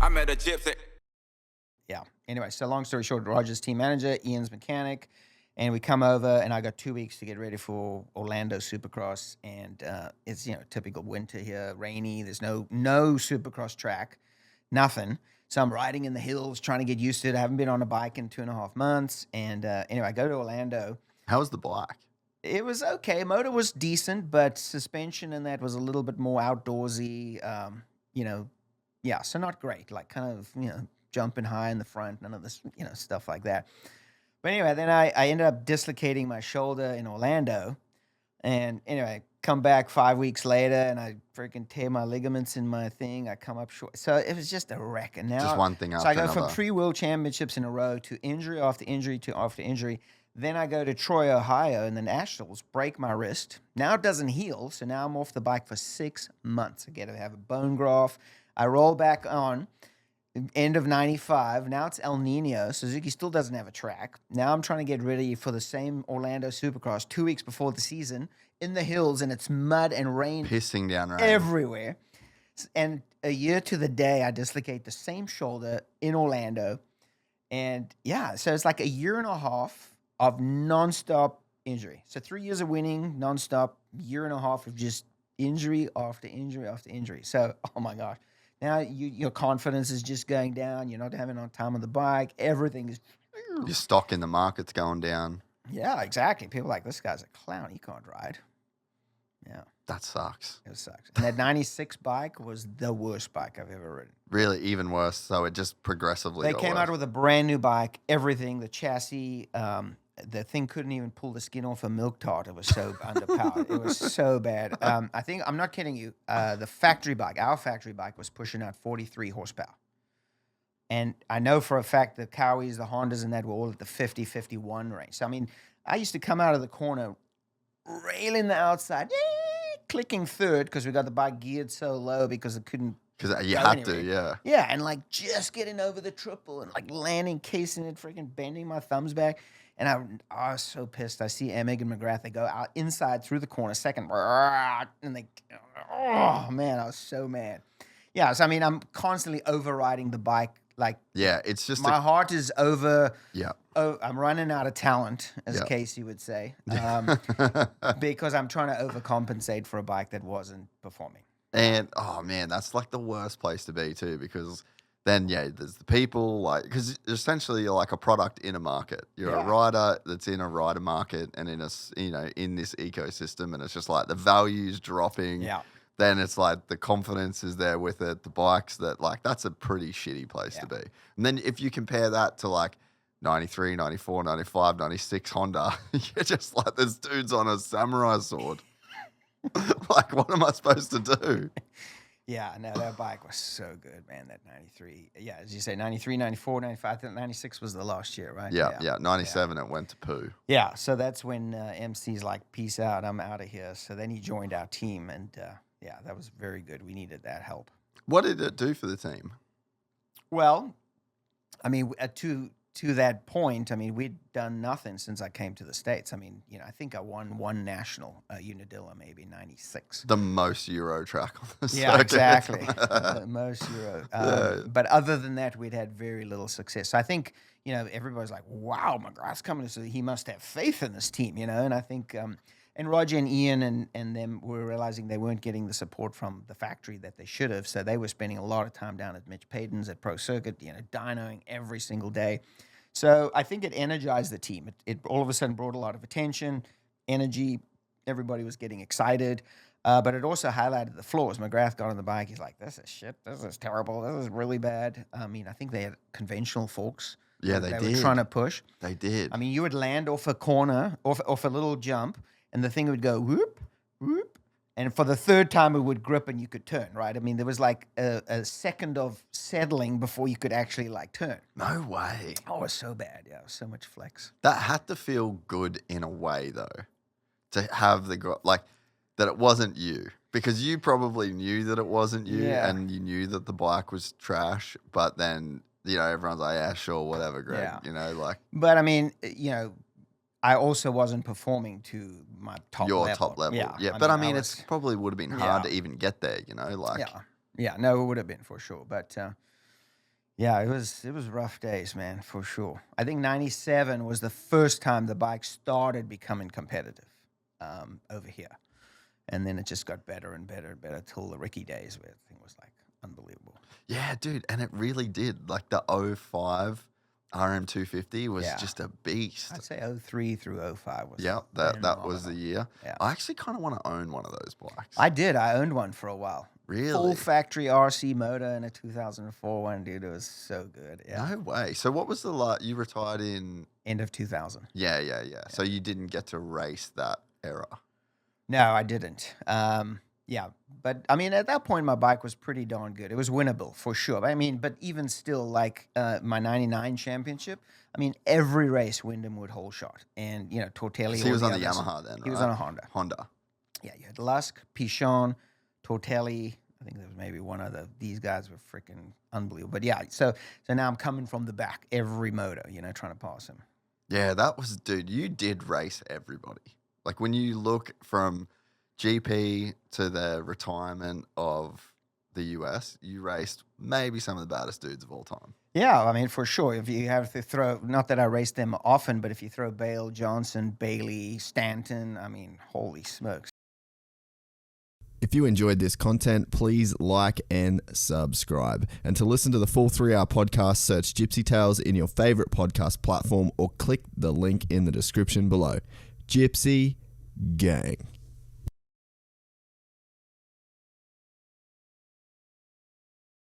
I met a gypsy. Yeah. Anyway, so long story short, Roger's team manager, Ian's mechanic, and we come over, and I got 2 weeks to get ready for Orlando Supercross, and it's typical winter here, rainy. There's no Supercross track, nothing. So I'm riding in the hills, trying to get used to it. I haven't been on a bike in 2.5 months, and anyway, I go to Orlando. How was the bike? It was okay. Motor was decent, but suspension and that was a little bit more outdoorsy. Yeah, so not great. Like kind of jumping high in the front, none of this stuff like that. But anyway, then I ended up dislocating my shoulder in Orlando, and anyway, come back 5 weeks later, and I freaking tear my ligaments in my thing. I come up short, so it was just a wreck. And now Just one thing so I after go from another. 3 world championships in a row to injury after injury to after injury. Then I go to Troy, Ohio, in the Nationals, break my wrist. Now it doesn't heal, so now I'm off the bike for 6 months. I get to have a bone graft. I roll back on. End of 95. Now it's El Nino. Suzuki still doesn't have a track. Now I'm trying to get ready for the same Orlando Supercross 2 weeks before the season in the hills, and it's mud and rain Pissing down rain. everywhere. And a year to the day, I dislocate the same shoulder in Orlando. And yeah, so it's like a year and a half of nonstop injury. So 3 years of winning nonstop, year and a half of just injury after injury after injury. So, oh my gosh. Now your confidence is just going down. You're not having on time on the bike. Everything is. Your stock in the market's going down. Yeah, exactly. People are like, this guy's a clown. He can't ride. Yeah. That sucks. It sucks. And that 96 bike was the worst bike I've ever ridden. Really, even worse. So it just progressively They got came worse. out with a brand new bike, everything, the chassis, the thing couldn't even pull the skin off a milk tart. It was so underpowered. It was so bad. I think, I'm not kidding you, the factory bike, our factory bike was pushing out 43 horsepower. And I know for a fact the Cowies, the Hondas and that were all at the 50, 51 range. So, I mean, I used to come out of the corner, railing the outside, clicking third because we got the bike geared so low because it couldn't. Because you go had anywhere. to, yeah. Yeah, and like just getting over the triple and like landing, casing it, freaking bending my thumbs back. And I was so pissed. I see Emig and McGrath, they go out inside through the corner, second, and they, oh man, I was so mad. Yeah, so I mean, I'm constantly overriding the bike. Like, Yeah, it's just my heart is over. Yeah. Oh, I'm running out of talent, as Yeah. Casey would say, because I'm trying to overcompensate for a bike that wasn't performing. And, oh, man, that's like the worst place to be, too, because then, yeah, there's the people, like, because essentially you're like a product in a market. You're a rider that's in a rider market and in a, in this ecosystem, and it's just like the value's dropping. Yeah. Then it's like the confidence is there with it, the bikes that, like, that's a pretty shitty place to be. And then if you compare that to, like, 93, 94, 95, 96 Honda, you're just like, this dude's on a samurai sword. Like, what am I supposed to do? Yeah, no, that bike was so good, man, that 93. Yeah, as you say, 93, 94, 95, I think 96 was the last year, right? Yeah. 97, it went to poo. Yeah, so that's when MC's like, peace out, I'm out of here. So then he joined our team, and yeah, that was very good. We needed that help. What did it do for the team? Well, I mean, to that point, I mean, we'd done nothing since I came to the States. I mean, I think I won one national, Unadilla, maybe 96. The most Euro track on the circuit. Yeah, exactly. Most Euro. But other than that, we'd had very little success. So I think, everybody's like, wow, McGrath's coming, so he must have faith in this team, and I think, and Roger and Ian and them were realizing they weren't getting the support from the factory that they should have. So they were spending a lot of time down at Mitch Payton's at Pro Circuit, dynoing every single day. So I think it energized the team. It all of a sudden brought a lot of attention, energy. Everybody was getting excited. But it also highlighted the flaws. McGrath got on the bike. He's like, this is shit. This is terrible. This is really bad. I mean, I think they had conventional forks. Yeah, they did. Were trying to push. They did. I mean, you would land off a corner, off a little jump, and the thing would go whoop, whoop. And for the third time, it would grip and you could turn, right? I mean, there was like a second of settling before you could actually like turn. No way. Oh, it was so bad. Yeah, it was so much flex. That had to feel good in a way, though, to have that it wasn't you. Because you probably knew that it wasn't you, and you knew that the bike was trash, but then, everyone's like, yeah, sure, whatever, Greg. Yeah. But I mean, I also wasn't performing to my top level. Your top level. Yeah. But I mean, it probably would have been hard to even get there, Yeah, no, it would have been for sure. But Yeah, it was rough days, man, for sure. I think '97 was the first time the bike started becoming competitive over here, and then it just got better and better and better till the Ricky days, where the thing was like unbelievable. Yeah, dude, and it really did. Like the '05 RM250 was Yeah. just a beast. I'd say '03 through '05 was. Yeah, that was the year. Yeah. I actually kind of want to own one of those bikes. I did. I owned one for a while. Really? Full factory RC motor and a 2004 one, dude. It was so good. Yeah. No way. So what was the you retired in? End of 2000. Yeah. So you didn't get to race that era. No, I didn't. Yeah, but I mean, at that point, my bike was pretty darn good. It was winnable for sure. I mean, but even still, like my '99 championship, I mean, every race Wyndham would hole shot, and you know, Tortelli. So he was on the Yamaha then, right? He was on a Honda. Honda. Yeah, you had Lusk, Pichon, Tortelli. I think there was maybe one other. These guys were freaking unbelievable. But yeah, so now I'm coming from the back, every moto, you know, trying to pass him. Yeah, that was, dude. You did race everybody. Like when you look from GP to the retirement of the US, you raced maybe some of the baddest dudes of all time. Yeah, I mean, for sure. If you have to throw, not that I race them often, but if you throw Bale, Johnson, Bailey, Stanton, I mean, holy smokes. If you enjoyed this content, please like and subscribe. And to listen to the full 3-hour podcast, search Gypsy Tales in your favorite podcast platform or click the link in the description below. Gypsy Gang.